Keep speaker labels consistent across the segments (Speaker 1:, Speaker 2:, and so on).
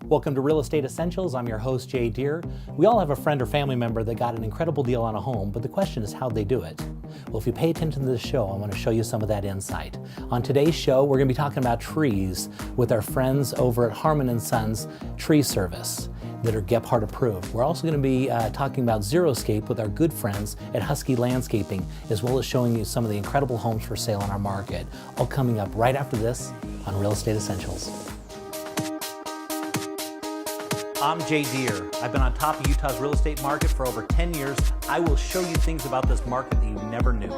Speaker 1: Welcome to Real Estate Essentials. I'm your host, Jay Deere. We all have a friend or family member that got an incredible deal on a home, but the question is how'd they do it? Well, if you pay attention to this show, I want to show you some of that insight. On today's show, we're going to be talking about trees with our friends over at Harmon & Sons Tree Service that are Gephardt approved. We're also going to be talking about Xeriscape with our good friends at Husky Landscaping, as well as showing you some of the incredible homes for sale in our market. All coming up right after this on Real Estate Essentials. I'm Jay Deere. I've been on top of Utah's real estate market for over 10 years. I will show you things about this market that you never knew.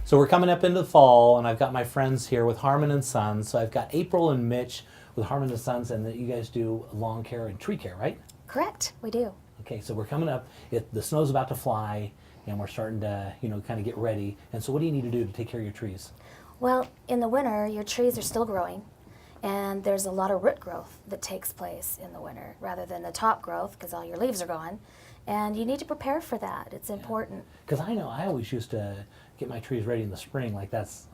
Speaker 1: So we're coming up into the fall, and I've got my friends here with Harmon & Sons. So I've got April and Mitch with Harmon & Sons, and that you guys do lawn care and tree care, right?
Speaker 2: Correct, we do.
Speaker 1: Okay, so we're coming up. The snow's about to fly, and we're starting to, kind of get ready. And so what do you need to do to take care of your trees?
Speaker 2: Well, in the winter, your trees are still growing, and there's a lot of root growth that takes place in the winter rather than the top growth because all your leaves are gone. And you need to prepare for that. It's important.
Speaker 1: Because I know I always used to get my trees ready in the spring. I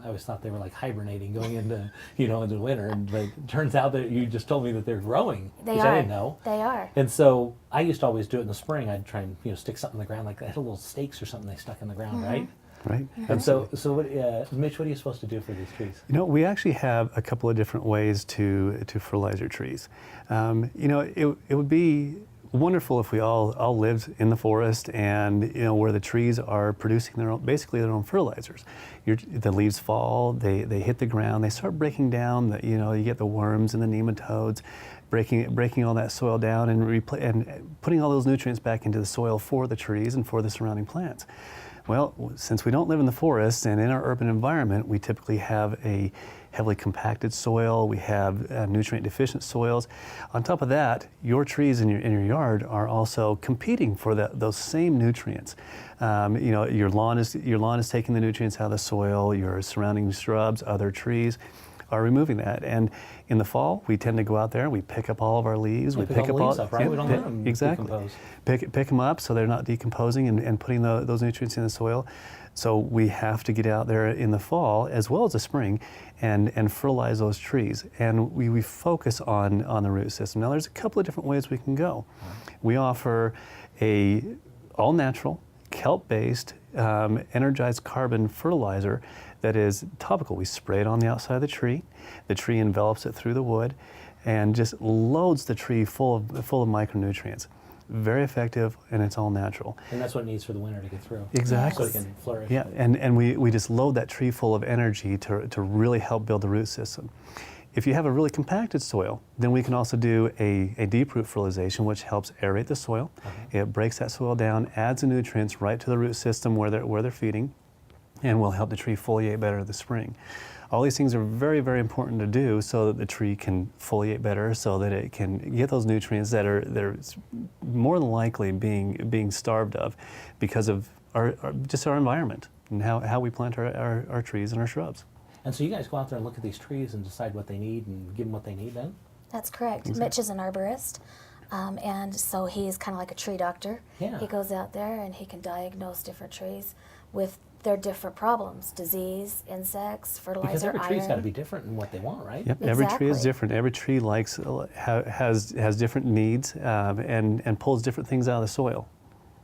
Speaker 1: always thought they were like hibernating going into, into winter. But it turns out that you just told me that they're growing.
Speaker 2: They
Speaker 1: are.
Speaker 2: I
Speaker 1: didn't know.
Speaker 2: They are.
Speaker 1: And so I used to always do it in the spring. I'd try and, stick something in the ground. Like I had little stakes or something they stuck in the ground, right?
Speaker 3: Right.
Speaker 1: And so what, Mitch, what are you supposed to do for these trees?
Speaker 3: We actually have a couple of different ways to fertilize your trees. It would be wonderful if we all lived in the forest and where the trees are producing basically their own fertilizers. The leaves fall, they hit the ground, they start breaking down. You get the worms and the nematodes, breaking all that soil down and putting all those nutrients back into the soil for the trees and for the surrounding plants. Well, since we don't live in the forest and in our urban environment, we typically have a heavily compacted soil, we have nutrient deficient soils. On top of that, your trees in your yard are also competing for those same nutrients. Your lawn is taking the nutrients out of the soil, your surrounding shrubs, other trees are removing that. And in the fall, we tend to go out there, we pick up all of our leaves, we pick up all
Speaker 1: leaves up, right? We don't let them decompose.
Speaker 3: Pick them up so they're not decomposing and putting those nutrients in the soil. So we have to get out there in the fall as well as the spring and fertilize those trees. And we focus on the root system. Now there's a couple of different ways we can go. We offer a all natural, kelp-based, energized carbon fertilizer that is topical. We spray it on the outside of the tree envelops it through the wood and just loads the tree full of micronutrients. Very effective, and it's all natural.
Speaker 1: And that's what it needs for the winter to get through.
Speaker 3: Exactly.
Speaker 1: So it can flourish.
Speaker 3: Yeah, and we just load that tree full of energy to really help build the root system. If you have a really compacted soil, then we can also do a deep root fertilization, which helps aerate the soil. It breaks that soil down, adds the nutrients right to the root system where they're feeding, and will help the tree foliate better in the spring. All these things are very, very important to do so that the tree can foliate better, so that it can get those nutrients that are more than likely being starved of because of our environment and how we plant our trees and our shrubs.
Speaker 1: And so you guys go out there and look at these trees and decide what they need and give them what they need then?
Speaker 2: That's correct.
Speaker 3: Exactly.
Speaker 2: Mitch is an arborist, and so he's kind of like a tree doctor.
Speaker 1: Yeah.
Speaker 2: He goes out there and he can diagnose different trees with their different problems: disease, insects, fertilizer,
Speaker 1: because every tree's got to
Speaker 2: iron.
Speaker 1: be different in what they want, right?
Speaker 3: Yep. Every tree is
Speaker 2: Exactly.
Speaker 3: different. Every tree has different needs and pulls different things out of the soil.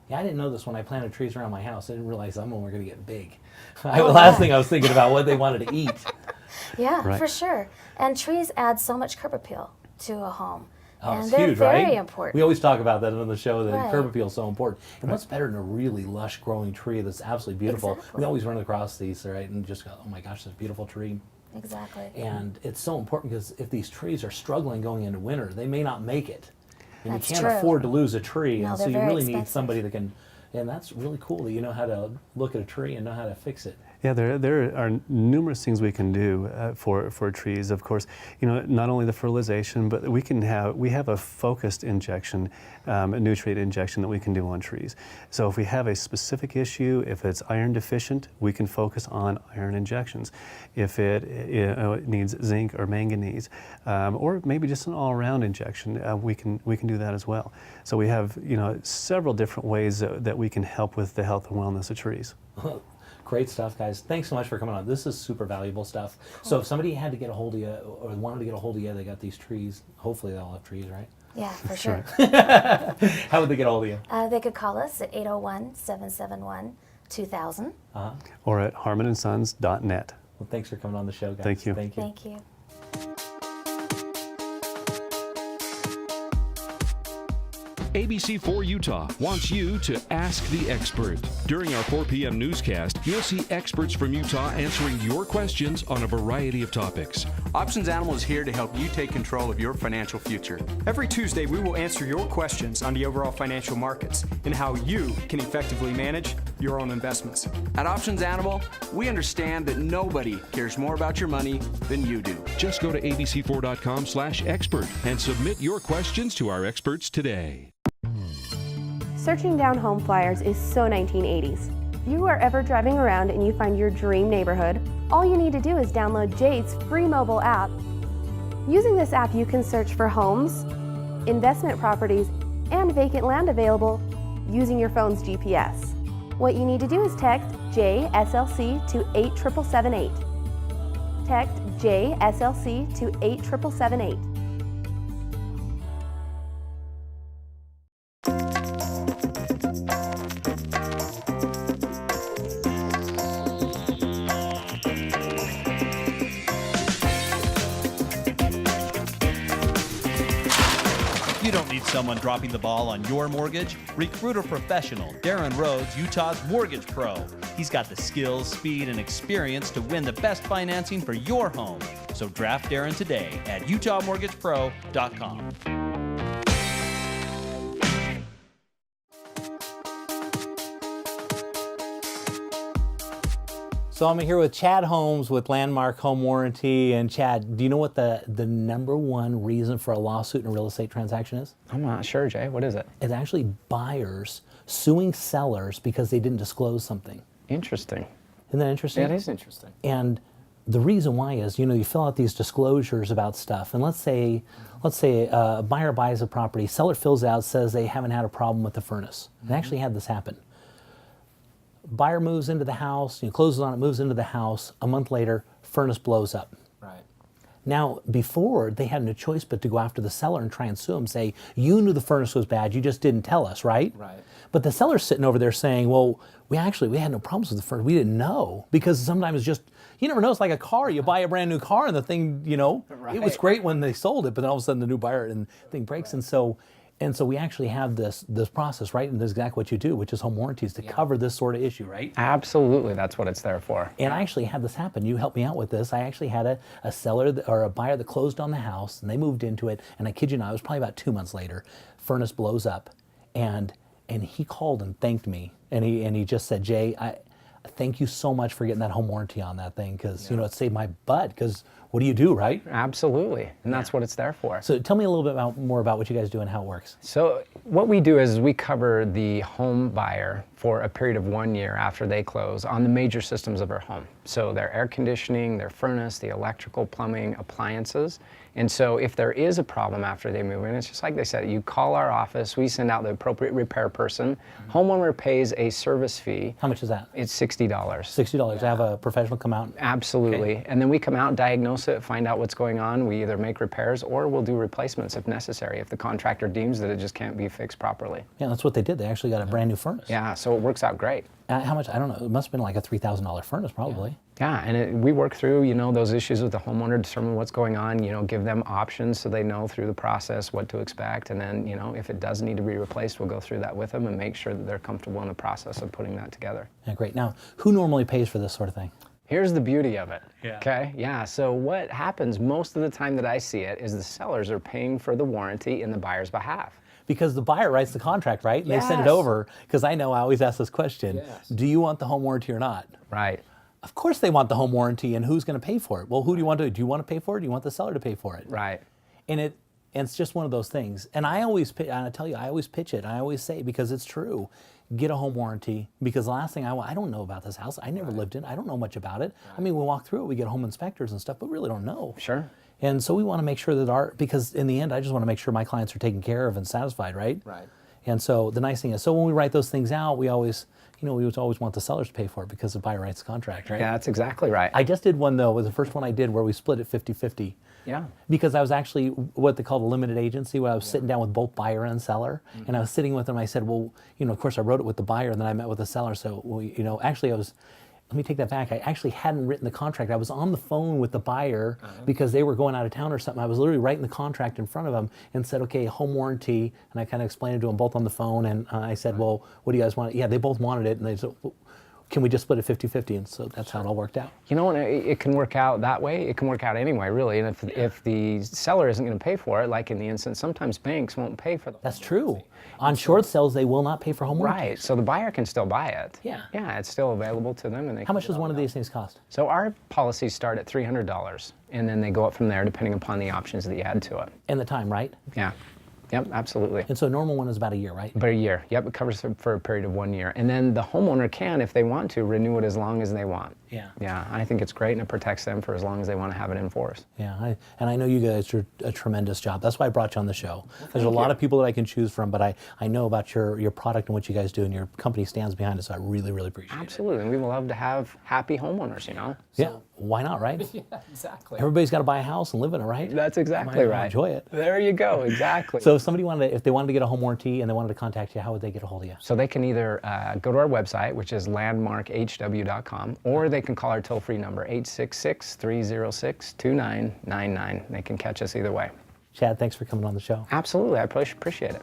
Speaker 1: Yeah, I didn't know this when I planted trees around my house. I didn't realize some of them were going to get big. The last thing I was thinking about what they wanted to eat.
Speaker 2: Yeah,
Speaker 3: Right.
Speaker 2: for sure. And trees add so much curb appeal to a home.
Speaker 1: Oh,
Speaker 2: and
Speaker 1: it's
Speaker 2: they're
Speaker 1: huge,
Speaker 2: very
Speaker 1: right?
Speaker 2: important.
Speaker 1: We always talk about that on the show, that
Speaker 2: Right.
Speaker 1: curb appeal is so important. And what's better than a really lush growing tree that's absolutely beautiful?
Speaker 2: Exactly.
Speaker 1: We always run across these, right, and just go, oh my gosh, this beautiful tree.
Speaker 2: Exactly.
Speaker 1: And it's so important because if these trees are struggling going into winter, they may not make it. And
Speaker 2: That's
Speaker 1: you can't
Speaker 2: true.
Speaker 1: afford to lose a tree.
Speaker 2: No,
Speaker 1: And so
Speaker 2: they're
Speaker 1: you
Speaker 2: very
Speaker 1: really need
Speaker 2: expensive.
Speaker 1: somebody that can, and that's really cool that you know how to look at a tree and know how to fix it.
Speaker 3: Yeah, there are numerous things we can do for trees. Of course, not only the fertilization, but we have a focused injection, a nutrient injection that we can do on trees. So if we have a specific issue, if it's iron deficient, we can focus on iron injections. If it needs zinc or manganese, or maybe just an all-around injection, we can do that as well. So we have several different ways that we can help with the health and wellness of trees.
Speaker 1: Great stuff, guys. Thanks so much for coming on. This is super valuable stuff. So if somebody had to get a hold of you or wanted to get a hold of you, they got these trees. Hopefully they all have trees, right?
Speaker 2: Yeah, for sure.
Speaker 1: How would they get a hold of you?
Speaker 2: They could call us at 801-771-2000.
Speaker 3: Or at harmonsons.net.
Speaker 1: Well, thanks for coming on the show, guys.
Speaker 3: Thank you.
Speaker 1: Thank you.
Speaker 2: Thank you.
Speaker 4: ABC4 Utah wants you to ask the expert. During our 4 p.m. newscast, you'll see experts from Utah answering your questions on a variety of topics.
Speaker 5: Options Animal is here to help you take control of your financial future.
Speaker 6: Every Tuesday, we will answer your questions on the overall financial markets and how you can effectively manage your own investments.
Speaker 5: At Options Animal, we understand that nobody cares more about your money than you do.
Speaker 4: Just go to abc4.com/expert and submit your questions to our experts today.
Speaker 7: Searching down home flyers is so 1980s. You are ever driving around and you find your dream neighborhood, all you need to do is download Jade's free mobile app. Using this app, you can search for homes, investment properties, and vacant land available using your phone's GPS. What you need to do is text JSLC to 87778. Text JSLC to 87778.
Speaker 8: You don't need someone dropping the ball on your mortgage. Recruit a professional. Darren Rhodes, Utah's Mortgage Pro. He's got the skills, speed, and experience to win the best financing for your home. So draft Darren today at utahmortgagepro.com.
Speaker 1: So I'm here with Chad Holmes with Landmark Home Warranty. And Chad, do you know what the number one reason for a lawsuit in a real estate transaction is?
Speaker 9: I'm not sure, Jay. What is it?
Speaker 1: It's actually buyers suing sellers because they didn't disclose something.
Speaker 9: Interesting.
Speaker 1: Isn't that interesting?
Speaker 9: Yeah, it is interesting.
Speaker 1: And the reason why is, you fill out these disclosures about stuff, and let's say a buyer buys a property, seller fills out, says they haven't had a problem with the furnace. Mm-hmm. They actually had this happen. Buyer moves into the house, closes on it, moves into the house. A month later, furnace blows up.
Speaker 9: Right.
Speaker 1: Now, before, they had no choice but to go after the seller and try and sue him, say, you knew the furnace was bad, you just didn't tell us, right?
Speaker 9: Right.
Speaker 1: But the seller's sitting over there saying, well, we had no problems with the furnace. We didn't know. Because sometimes it's just, you never know, it's like a car. You buy a brand new car and the thing,
Speaker 9: Right.
Speaker 1: It was great when they sold it, but then all of a sudden the new buyer and the thing breaks. Right. And so we actually have this process, right? And this is exactly what you do, which is home warranties to cover this sort of issue, right?
Speaker 9: Absolutely, that's what it's there for.
Speaker 1: And I actually had this happen. You helped me out with this. I actually had a seller or a buyer that closed on the house, and they moved into it. And I kid you not, it was probably about 2 months later. Furnace blows up, and he called and thanked me, and he just said, Jay, thank you so much for getting that home warranty on that thing, because it saved my butt. Because what do you do, right?
Speaker 9: Absolutely, and that's what it's there for.
Speaker 1: So tell me a little bit more about what you guys do and how it works.
Speaker 9: So what we do is we cover the home buyer for a period of 1 year after they close on the major systems of their home. So their air conditioning, their furnace, the electrical, plumbing, appliances. And so if there is a problem after they move in, it's just like they said, you call our office, we send out the appropriate repair person. Homeowner pays a service fee.
Speaker 1: How much is that?
Speaker 9: It's $60.
Speaker 1: $60 to have a professional come out?
Speaker 9: Absolutely. Okay. And then we come out, diagnose it, find out what's going on. We either make repairs or we'll do replacements if necessary, if the contractor deems that it just can't be fixed properly.
Speaker 1: Yeah, that's what they did. They actually got a brand new furnace.
Speaker 9: Yeah, so it works out great.
Speaker 1: How much? I don't know. It must have been like a $3,000 furnace, probably.
Speaker 9: Yeah, and we work through, those issues with the homeowner, determine what's going on, give them options so they know through the process what to expect. And then, if it does need to be replaced, we'll go through that with them and make sure that they're comfortable in the process of putting that together.
Speaker 1: Yeah, great. Now, who normally pays for this sort of thing?
Speaker 9: Here's the beauty of it.
Speaker 1: Yeah.
Speaker 9: Okay? Yeah, so what happens most of the time that I see it is the sellers are paying for the warranty in the buyer's behalf.
Speaker 1: Because the buyer writes the contract, right? And
Speaker 9: Yes.
Speaker 1: they send it over, because I always ask this question,
Speaker 9: Yes.
Speaker 1: do you want the home warranty or not?
Speaker 9: Right.
Speaker 1: Of course they want the home warranty, and who's going to pay for it? Well, who do you want to? Do you want to pay for it? Do you want the seller to pay for it?
Speaker 9: Right.
Speaker 1: And it's just one of those things. And I always pitch it. I always say, because it's true, get a home warranty, because the last thing I don't know about this house. I never lived in it. I don't know much about it. I mean, we walk through it, we get home inspectors and stuff, but we really don't know.
Speaker 9: Sure.
Speaker 1: And so we want to make sure that because in the end, I just want to make sure my clients are taken care of and satisfied, right?
Speaker 5: Right.
Speaker 1: And so the nice thing is, so when we write those things out, we always want the sellers to pay for it, because the buyer writes the contract, right?
Speaker 9: Yeah, that's exactly right.
Speaker 1: I just did one, though, was the first one I did where we split it 50-50.
Speaker 9: Yeah.
Speaker 1: Because I was actually what they called a limited agency, where I was sitting down with both buyer and seller, and I was sitting with them. I said, well, of course I wrote it with the buyer, and then I met with the seller. So, actually let me take that back. I actually hadn't written the contract. I was on the phone with the buyer because they were going out of town or something. I was literally writing the contract in front of them and said, okay, home warranty. And I kind of explained it to them both on the phone. And I said, well, what do you guys want? Yeah, they both wanted it. And they said, well, can we just split it 50-50? And so that's how it all worked out.
Speaker 9: You know, and it can work out that way. It can work out anyway, really. And if the seller isn't going to pay for it, like in the instance, sometimes banks won't pay for them.
Speaker 1: That's true. On short sales, they will not pay for home warranty.
Speaker 9: Right. So the buyer can still buy it.
Speaker 1: Yeah.
Speaker 9: Yeah, it's still available to them. And
Speaker 1: How much does one of these things cost?
Speaker 9: So our policies start at $300, and then they go up from there depending upon the options that you add to it.
Speaker 1: And the time, right?
Speaker 9: Yeah. Yep, absolutely.
Speaker 1: And so a normal one is about a year, right?
Speaker 9: About a year. Yep, it covers for a period of 1 year. And then the homeowner can, if they want to, renew it as long as they want.
Speaker 1: Yeah.
Speaker 9: Yeah, I think it's great, and it protects them for as long as they want to have it in force.
Speaker 1: Yeah, and I know you guys do a tremendous job. That's why I brought you on the show. There's a lot of people that I can choose from, but I know about your product and what you guys do, and your company stands behind it, so I really, really appreciate it.
Speaker 9: Absolutely, and we would love to have happy homeowners,
Speaker 1: Yeah, why not, right?
Speaker 5: Yeah, exactly.
Speaker 1: Everybody's got to buy a house and live in it, right?
Speaker 9: That's exactly
Speaker 1: Might as well
Speaker 9: right.
Speaker 1: enjoy it.
Speaker 9: There you go, exactly.
Speaker 1: So if they wanted to get a home warranty and they wanted to contact you, how would they get a hold of you?
Speaker 9: So they can either go to our website, which is landmarkhw.com, or they can call our toll-free number, 866-306-2999. They can catch us either way.
Speaker 1: Chad, thanks for coming on the show.
Speaker 9: Absolutely, I appreciate it.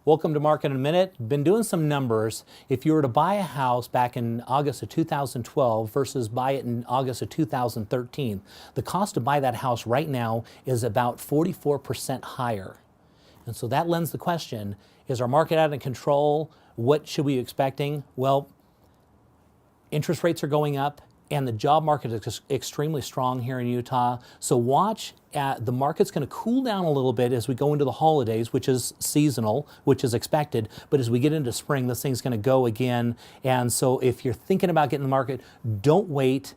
Speaker 1: Welcome to Market in a Minute. Been doing some numbers. If you were to buy a house back in August of 2012 versus buy it in August of 2013, the cost to buy that house right now is about 44% higher. And so that lends the question, is our market out of control? What should we be expecting? Well, interest rates are going up, and the job market is extremely strong here in Utah. So watch, the market's going to cool down a little bit as we go into the holidays, which is seasonal, which is expected. But as we get into spring, this thing's going to go again. And so if you're thinking about getting in the market, don't wait.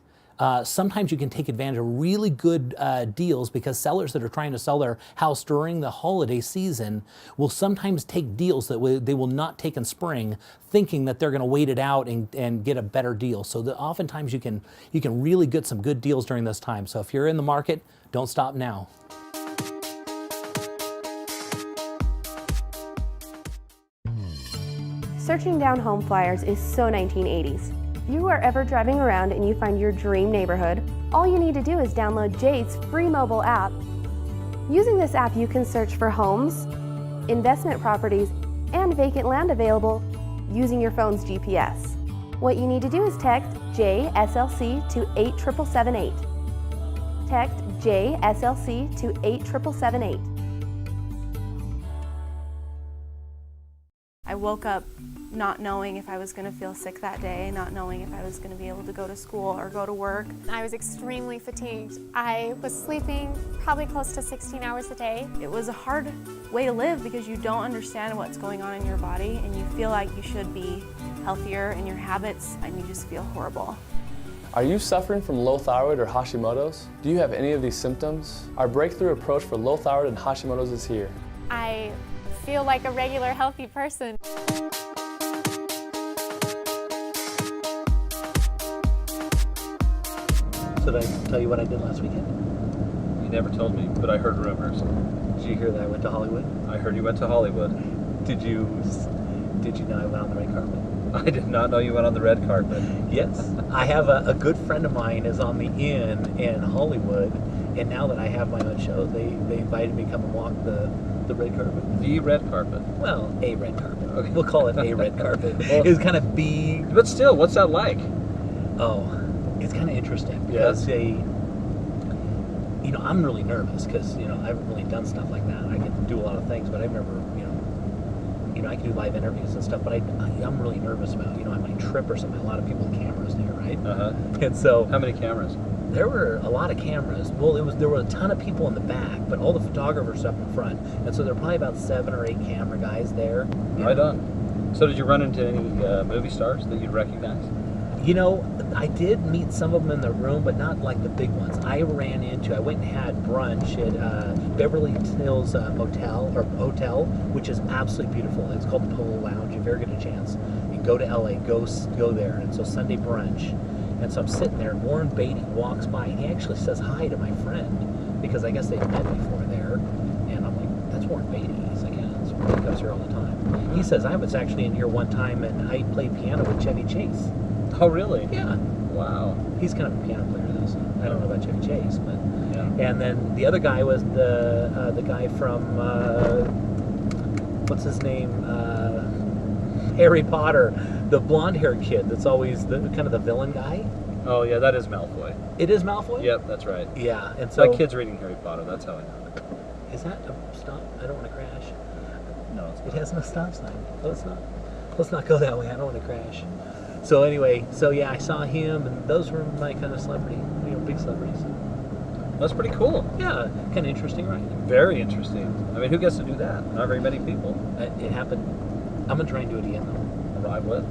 Speaker 1: Sometimes you can take advantage of really good deals, because sellers that are trying to sell their house during the holiday season will sometimes take deals that they will not take in spring, thinking that they're going to wait it out and get a better deal. So oftentimes you can really get some good deals during this time. So if you're in the market, don't stop now.
Speaker 7: Searching down home flyers is so 1980s. You are ever driving around and you find your dream neighborhood, all you need to do is download Jade's free mobile app. Using this app, you can search for homes, investment properties, and vacant land available using your phone's GPS. What you need to do is text JSLC to 87778. Text JSLC to 87778.
Speaker 10: I woke up not knowing if I was going to feel sick that day, not knowing if I was going to be able to go to school or go to work.
Speaker 11: I was extremely fatigued. I was sleeping probably close to 16 hours a day.
Speaker 10: It was a hard way to live because you don't understand what's going on in your body and you feel like you should be healthier in your habits and you just feel horrible.
Speaker 12: Are you suffering from low thyroid or Hashimoto's? Do you have any of these symptoms? Our breakthrough approach for low thyroid and Hashimoto's is here.
Speaker 11: I feel like a regular healthy person.
Speaker 1: So did I tell you what I did last weekend?
Speaker 13: You never told me, but I heard rumors.
Speaker 1: Did you hear that I went to Hollywood?
Speaker 13: I heard you went to Hollywood.
Speaker 1: Did you know I went on the red carpet?
Speaker 13: I did not know you went on the red carpet.
Speaker 1: Yes. I have a good friend of mine is on the Inn in Hollywood, and now that I have my own show, they invited me to come and walk the red carpet.
Speaker 13: The red carpet?
Speaker 1: Well, a red carpet.
Speaker 13: Okay.
Speaker 1: We'll call it a red carpet.
Speaker 13: Well,
Speaker 1: it was kind of big.
Speaker 13: But still, what's that like?
Speaker 1: Oh, it's kind of interesting because I'm really nervous because, I haven't really done stuff like that. I can do a lot of things, but I've never, I can do live interviews and stuff, but I'm really nervous about, I might trip or something. A lot of people with cameras there, right? And so,
Speaker 13: how many cameras?
Speaker 1: There were a lot of cameras. Well, there were a ton of people in the back, but all the photographers up in front, and so there were probably about 7 or 8 camera guys there.
Speaker 13: Right on. So did you run into any movie stars that you'd recognize?
Speaker 1: I did meet some of them in the room, but not like the big ones. I went and had brunch at Beverly Hills Motel or Hotel, which is absolutely beautiful. It's called the Polo Lounge. If you ever get a chance, you go to LA, go there. And so Sunday brunch, and so I'm sitting there, and Warren Beatty walks by, and he actually says hi to my friend because I guess they've met before there. And I'm like, that's Warren Beatty. He's like, yeah, he goes here all the time. He says I was actually in here one time, and I played piano with Chevy Chase.
Speaker 13: Oh, really?
Speaker 1: Yeah.
Speaker 13: Wow.
Speaker 1: He's kind of a piano player, though, so I don't know about Chevy Chase, but yeah. And then the other guy was the guy from what's his name? Harry Potter, the blonde-haired kid that's always kind of the villain guy.
Speaker 13: Oh yeah, that is Malfoy.
Speaker 1: It is Malfoy?
Speaker 13: Yep, that's right.
Speaker 1: Yeah, and so
Speaker 13: that kid's reading Harry Potter. That's how I know.
Speaker 1: Is that a stop? I don't want to crash.
Speaker 13: No, it's not.
Speaker 1: It has no stop sign. Let's not go that way. I don't want to crash. So anyway, I saw him, and those were my kind of celebrity, big celebrities.
Speaker 13: That's pretty cool.
Speaker 1: Yeah, kind of interesting, right?
Speaker 13: Very interesting. I mean, who gets to do that? Not very many people.
Speaker 1: It happened. I'm gonna try and do it again, though.
Speaker 13: Arrive with.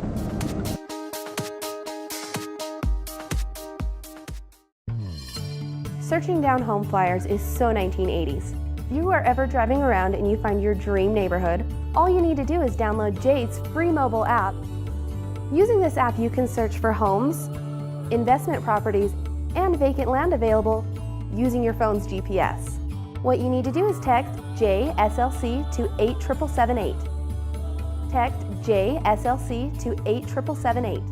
Speaker 7: Searching down home flyers is so 1980s. If you are ever driving around and you find your dream neighborhood, all you need to do is download Jade's free mobile app. Using this app, you can search for homes, investment properties, and vacant land available using your phone's GPS. What you need to do is text JSLC to 87778. Text JSLC to 87778.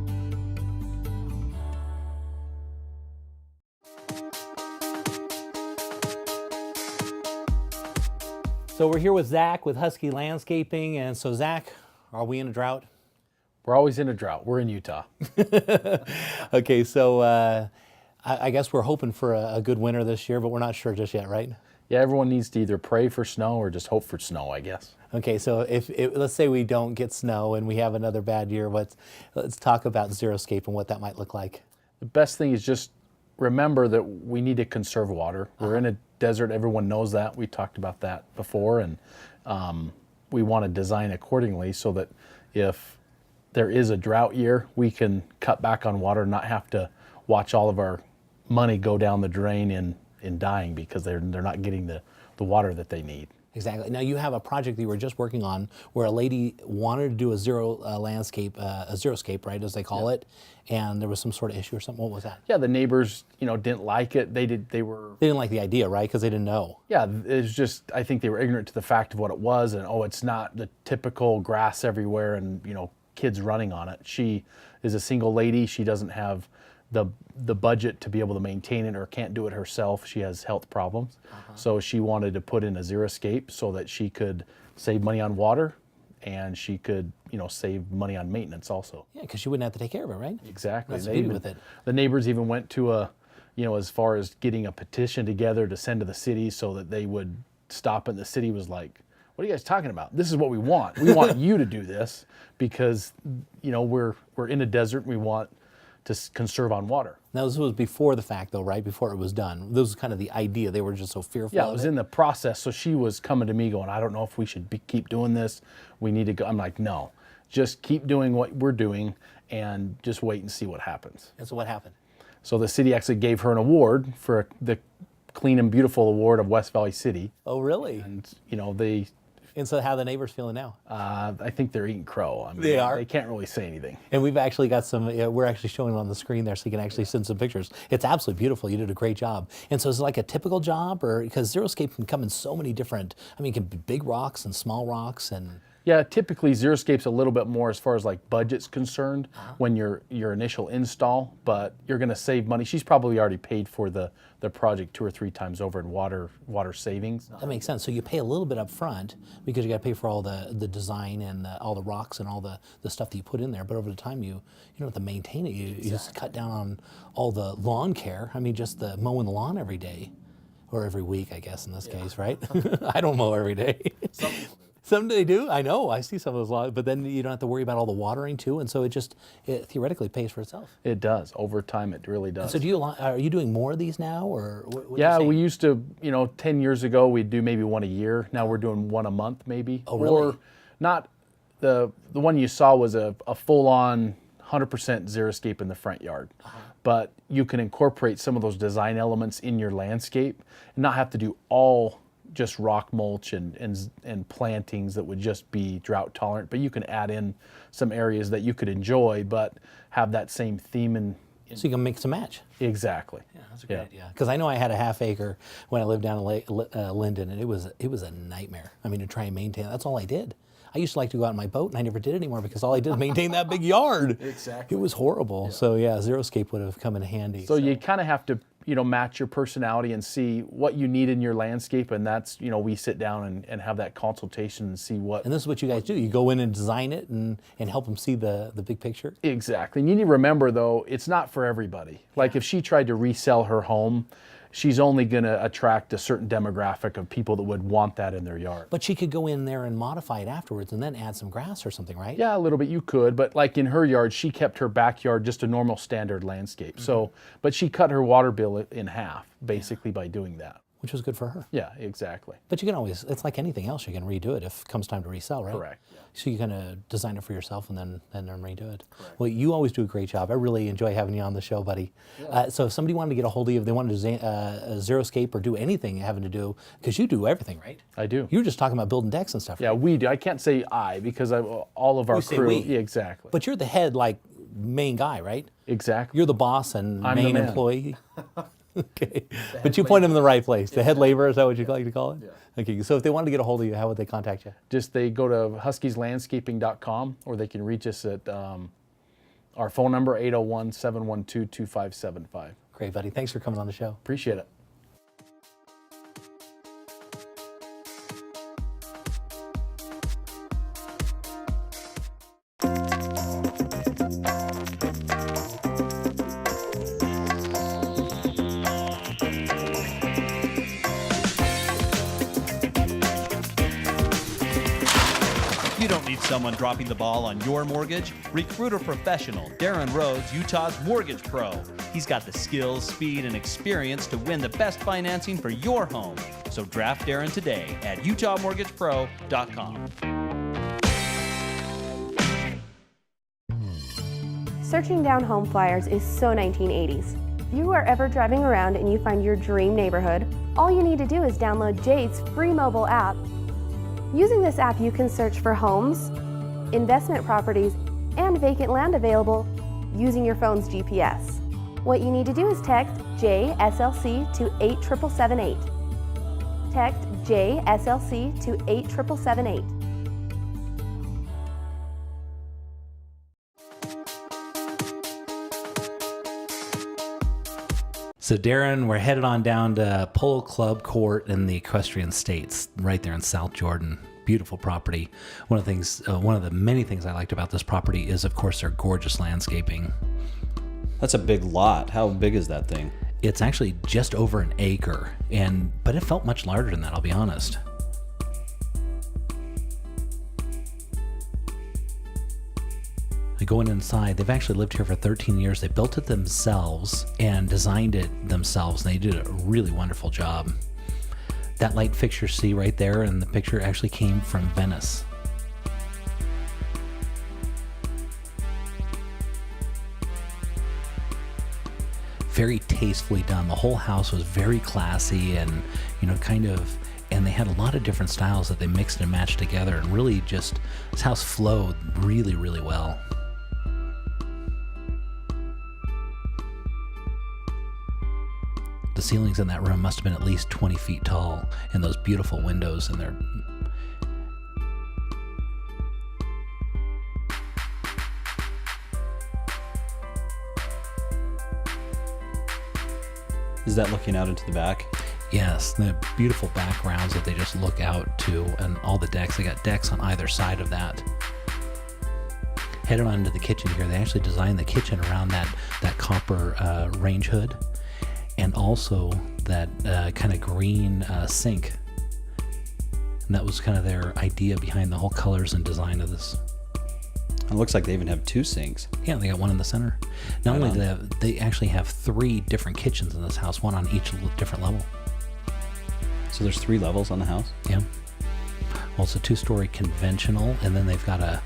Speaker 1: So we're here with Zach with Husky Landscaping, and so Zach, are we in a drought?
Speaker 14: We're always in a drought. We're in Utah.
Speaker 1: Okay, so I guess we're hoping for a good winter this year, but we're not sure just yet, right?
Speaker 14: Yeah, everyone needs to either pray for snow or just hope for snow, I guess.
Speaker 1: Okay, so if let's say we don't get snow and we have another bad year, let's talk about Xeriscape and what that might look like.
Speaker 14: The best thing is just remember that we need to conserve water. We're in a desert. Everyone knows that. We talked about that before, and we want to design accordingly so that if there is a drought year, we can cut back on water, not have to watch all of our money go down the drain in dying because they're not getting the water that they need.
Speaker 1: Exactly. Now you have a project that you were just working on where a lady wanted to do a xeriscape, right, as they call it, and there was some sort of issue or something. What was that?
Speaker 14: Yeah, the neighbors, didn't like it. They didn't
Speaker 1: like the idea, right? Because they didn't know.
Speaker 14: Yeah, it was just, I think they were ignorant to the fact of what it was, and it's not the typical grass everywhere and kids running on it. She is a single lady. She doesn't have the budget to be able to maintain it or can't do it herself. She has health problems. So she wanted to put in a Xeriscape so that she could save money on water and she could, save money on maintenance also.
Speaker 1: Yeah, because she wouldn't have to take care of it, right?
Speaker 14: Exactly.
Speaker 1: That's the beauty with it.
Speaker 14: The neighbors even went to as far as getting a petition together to send to the city so that they would stop it. The city was like, what are you guys talking about? This is what we want. We want you to do this because, we're in a desert. We want to conserve on water.
Speaker 1: Now, this was before the fact, though, right? Before it was done. This was kind of the idea. They were just so fearful.
Speaker 14: Yeah, it was in the process. So she was coming to me going, I don't know if we should keep doing this. We need to go. I'm like, no, just keep doing what we're doing and just wait and see what happens.
Speaker 1: And so what happened?
Speaker 14: So the city actually gave her an award for the Clean and Beautiful Award of West Valley City.
Speaker 1: Oh, really?
Speaker 14: And,
Speaker 1: And so how are the neighbors feeling now?
Speaker 14: I think they're eating crow.
Speaker 1: They are?
Speaker 14: They can't really say anything.
Speaker 1: And we've actually got some, we're actually showing it on the screen there so you can actually send some pictures. It's absolutely beautiful. You did a great job. And so is it like a typical job or, because Xeriscape can come in so many different, it can be big rocks and small rocks and...
Speaker 14: Yeah, typically Xeriscape's a little bit more as far as like budget's concerned when your initial install, but you're going to save money. She's probably already paid for the project 2 or 3 times over in water savings.
Speaker 1: That makes sense. So you pay a little bit up front because you got to pay for all the design and all the rocks and all the stuff that you put in there. But over the time, you don't have to maintain it. You just cut down on all the lawn care. Just the mowing the lawn every day or every week, I guess in this case, right? I don't mow every day. Some they do. I know. I see some of those lots, but then you don't have to worry about all the watering too, and so it theoretically pays for itself.
Speaker 14: It does. Over time, it really does.
Speaker 1: And so are you doing more of these now, or what
Speaker 14: yeah, we used to, 10 years ago, we'd do maybe one a year. Now we're doing one a month maybe.
Speaker 1: Oh, really?
Speaker 14: Or not, the one you saw was a full-on 100% xeriscape in the front yard. But you can incorporate some of those design elements in your landscape and not have to do all just rock mulch and plantings that would just be drought tolerant, but you can add in some areas that you could enjoy but have that same theme
Speaker 1: so you can mix and match.
Speaker 14: Exactly.
Speaker 1: Yeah, that's a great idea. Because I know I had a half acre when I lived down in Linden, and it was a nightmare. I mean, to try and maintain, that's all I did. I used to like to go out on my boat, and I never did anymore because all I did was maintain that big yard.
Speaker 14: Exactly.
Speaker 1: It was horrible. Yeah. So yeah, xeriscape would have come in handy.
Speaker 14: So you kind of have to, match your personality and see what you need in your landscape, and that's, we sit down and have that consultation and see what.
Speaker 1: And this is what you guys do. You go in and design it and help them see the big picture.
Speaker 14: Exactly. And you need to remember, though, it's not for everybody. Like if she tried to resell her home, she's only going to attract a certain demographic of people that would want that in their yard.
Speaker 1: But she could go in there and modify it afterwards and then add some grass or something, right?
Speaker 14: Yeah, a little bit you could, but like in her yard, she kept her backyard just a normal standard landscape. So, but she cut her water bill in half, basically, by doing that.
Speaker 1: Which was good for her.
Speaker 14: Yeah, exactly.
Speaker 1: But you can always, it's like anything else, you can redo it if it comes time to resell, right?
Speaker 14: Correct. Yeah.
Speaker 1: So you kind of design it for yourself and then redo it. Correct. Well, you always do a great job. I really enjoy having you on the show, buddy. Yeah. So if somebody wanted to get a hold of you, if they wanted to xeriscape or do anything having to do, because you do everything, right?
Speaker 14: I do.
Speaker 1: You were just talking about building decks and stuff,
Speaker 14: Yeah,
Speaker 1: right?
Speaker 14: we do. I can't say I because all of our crew. Yeah, exactly.
Speaker 1: But you're the head, main guy, right?
Speaker 14: Exactly.
Speaker 1: You're the boss and
Speaker 14: I'm
Speaker 1: main
Speaker 14: the man.
Speaker 1: employee. Okay, but you point them in the right place. The head laborer, is that what you like to call it? Yeah. Okay, so if they wanted to get a hold of you, how would they contact you?
Speaker 14: Just they go to huskieslandscaping.com, or they can reach us at our phone number, 801-712-2575.
Speaker 1: Great, buddy. Thanks for coming on the show.
Speaker 14: Appreciate it.
Speaker 8: You don't need someone dropping the ball on your mortgage. Recruit a professional. Darren Rhodes, Utah's Mortgage Pro. He's got the skills, speed, and experience to win the best financing for your home. So draft Darren today at utahmortgagepro.com.
Speaker 7: Searching down home flyers is so 1980s. If you are ever driving around and you find your dream neighborhood, all you need to do is download Jade's free mobile app. Using this app, you can search for homes, investment properties, and vacant land available using your phone's GPS. What you need to do is text JSLC to 87778. Text JSLC to 87778.
Speaker 1: So Darren, we're headed on down to Polo Club Court in the Equestrian States, right there in South Jordan. Beautiful property. One of the many things I liked about this property is, of course, their gorgeous landscaping.
Speaker 13: That's a big lot. How big is that thing?
Speaker 1: It's actually just over an acre, but it felt much larger than that, I'll be honest. Going inside, they've actually lived here for 13 years. They built it themselves and designed it themselves, and they did a really wonderful job. That light fixture you see right there in the picture actually came from Venice. Very tastefully done. The whole house was very classy and, and they had a lot of different styles that they mixed and matched together, and really just, this house flowed really, really well. The ceilings in that room must have been at least 20 feet tall, and those beautiful windows in there.
Speaker 13: Is that looking out into the back?
Speaker 1: Yes, the beautiful backgrounds that they just look out to, and all the decks. They got decks on either side of that. Headed on into the kitchen here, they actually designed the kitchen around that copper range hood, and also that kind of green sink. And that was kind of their idea behind the whole colors and design of this.
Speaker 15: It looks like they even have 2 sinks.
Speaker 1: Yeah, they got one in the center. Not
Speaker 15: Right
Speaker 1: only
Speaker 15: on.
Speaker 1: do they actually have 3 different kitchens in this house, one on each different level.
Speaker 15: So there's 3 levels on the house?
Speaker 1: Yeah. Well, it's a 2-story conventional, and then they've got a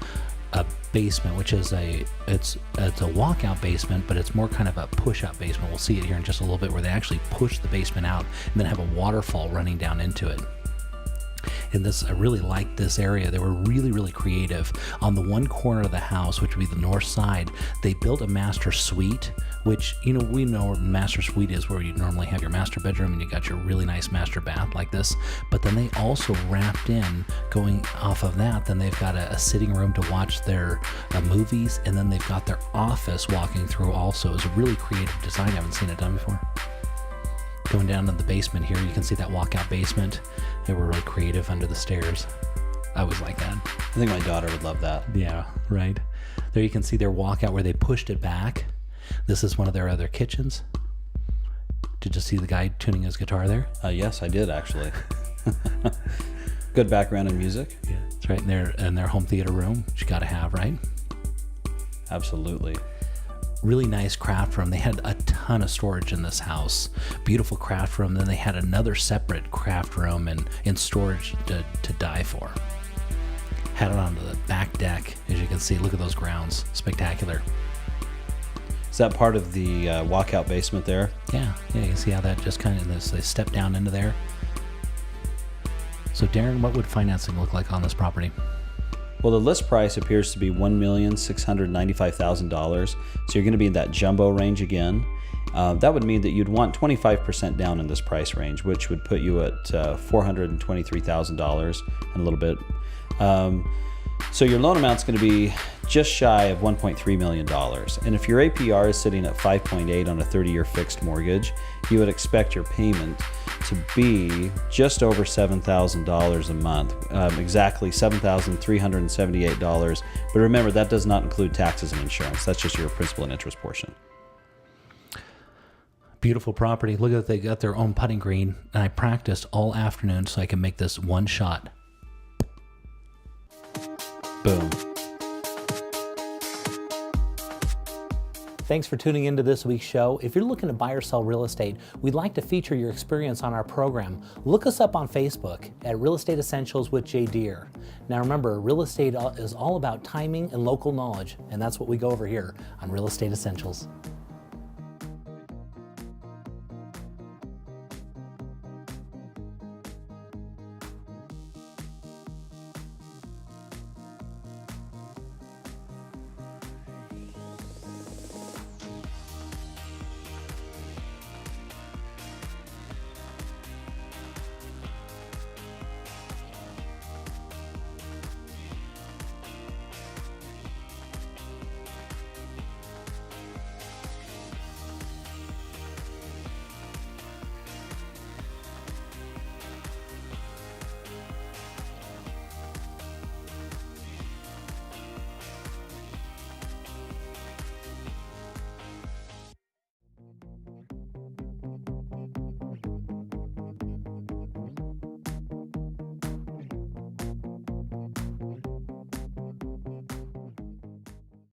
Speaker 1: basement, which is it's a walkout basement, but it's more kind of a push-out basement. We'll see it here in just a little bit, where they actually push the basement out and then have a waterfall running down into it. And this, I really liked this area. They were really, really creative. On the one corner of the house, which would be the north side, they built a master suite, which, you know, we know what master suite is, where you normally have your master bedroom and you got your really nice master bath like this. But then they also wrapped in, going off of that, then they've got a sitting room to watch their movies, and then they've got their office walking through also. It's a really creative design. I haven't seen it done before. Going down to the basement here, you can see that walkout basement. They were really creative under the stairs. I always like that.
Speaker 15: I think my daughter would love that.
Speaker 1: Yeah, right. There you can see their walkout where they pushed it back. This is one of their other kitchens. Did you see the guy tuning his guitar there?
Speaker 15: Yes, I did actually. Good background in music.
Speaker 1: Yeah, it's right in their home theater room, which you got to have, right?
Speaker 15: Absolutely.
Speaker 1: Really nice craft room. They had a ton of storage in this house. Beautiful craft room. Then they had another separate craft room and storage to die for. Had it on the back deck, as you can see. Look at those grounds. Spectacular.
Speaker 15: Is that part of the walkout basement there?
Speaker 1: Yeah, you can see how that just kind of, they step down into there. So Darren, what would financing look like on this property?
Speaker 15: Well, the list price appears to be $1,695,000. So you're going to be in that jumbo range again. That would mean that you'd want 25% down in this price range, which would put you at $423,000 and a little bit. So your loan amount's going to be just shy of $1.3 million. And if your APR is sitting at 5.8 on a 30-year fixed mortgage, you would expect your payment to be just over $7,000 a month, exactly $7,378. But remember, that does not include taxes and insurance. That's just your principal and interest portion.
Speaker 1: Beautiful property. Look at, they got their own putting green, and I practiced all afternoon so I can make this one shot.
Speaker 15: Boom.
Speaker 1: Thanks for tuning into this week's show. If you're looking to buy or sell real estate, we'd like to feature your experience on our program. Look us up on Facebook at Real Estate Essentials with Jay Deere. Now remember, real estate is all about timing and local knowledge, and that's what we go over here on Real Estate Essentials.